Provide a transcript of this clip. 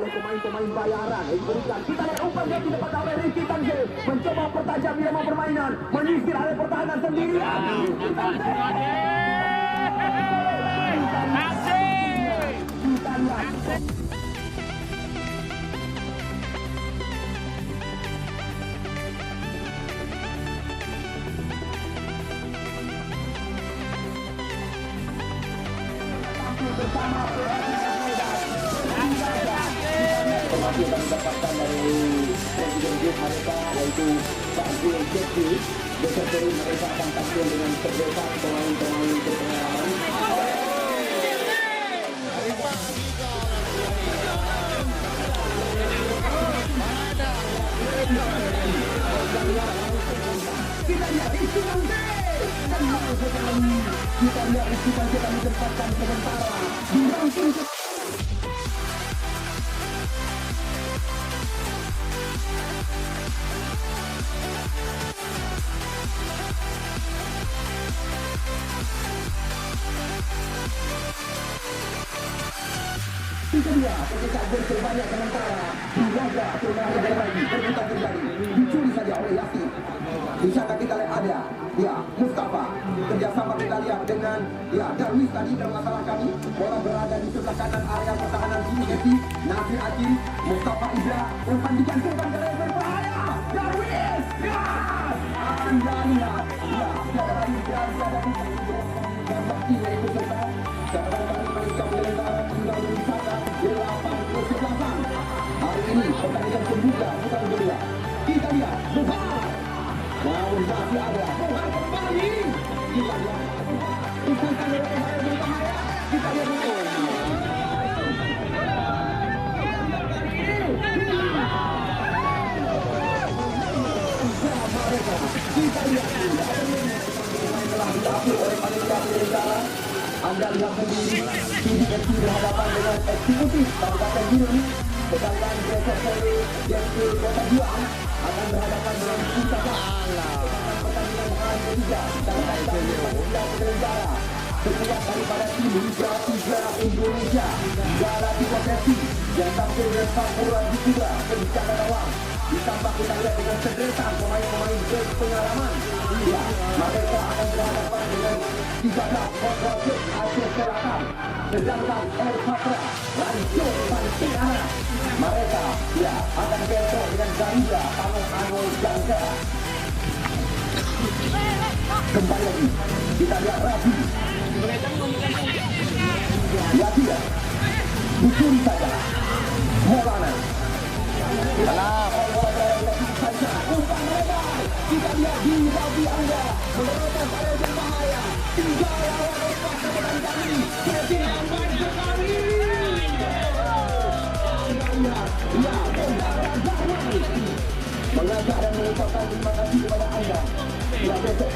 oleh pemain-pemain bayaran. Diberikan. Kita lihat umpan yang didapat oleh Ricky Tanze. Mencoba pertajam irama permainan. Menyisir area pertahanan sendirian. Kita lihat. Bersama informasi yang didapatkan dari Presiden Grup mereka yaitu Pak Zul Jeki. Besok hari mereka akan tampil dengan sebelas pemain-pemain berpengalaman. Kita lihat itu nanti. Kita lihat itu saja kami tempatkan sementara di ranking. Itu dia ketika gol terbanyak sementara dijaga sebenarnya lagi terbuka terjadi dicuri saja oleh Yasin. Di sana kita lihat ada Mustafa, kerjasama kita lihat dengan Darwis tadi kalau nggak salah kami, bola berada di sebelah kanan area pertahanan sini Eti, Nasir Akil, Mustafa Ibra, umpan dicantumkan ke level berbahaya, Darwis, Anda lihat, tiada lagi tiada dan bakti yaitu serta catatan kami Malaysia menyelenggarakan tinggal di sana 8-11. Hari ini pertandingan pembuka bukan kedua. Kita lihat Bukhar. Namun masih ada Bukhar kembali. Kita lihat umpan berbahaya. Kita lihat kita lihat telah dilakukan oleh panitia penyelenggara. Anda lihat sendiri PDFC berhadapan dengan eksekutif Kabupaten Biren, sedangkan besok sore DFC Kota Juang akan berhadapan dengan Pusaka. Pertandingan hari ketiga sedangkan kami panitia penyelenggara setiap daripada tim Liga 3 Indonesia Gala Tiga Sesi yang tampil dengan Papua Dikura Kebijakan Awang. Ditambah kita lihat dengan sederetan pemain-pemain berpengalaman. Mereka akan berhadapan dengan 13 Kontraktif Aceh Selatan. Sedangkan El Patra Lancung Pantinana. Mereka akan bentrok dengan Garuda Panggung Angul Jangka. Kembali lagi kita lihat Rabi. Tidak dicuri saja Maulana. Kita lihat di Rabi Anda menerapkan pada berbahaya. Tinggal lawan lepas kepada kami. Kevin Lambat sekali. Mengajak dan mengucapkan terima kasih kepada Anda. Besok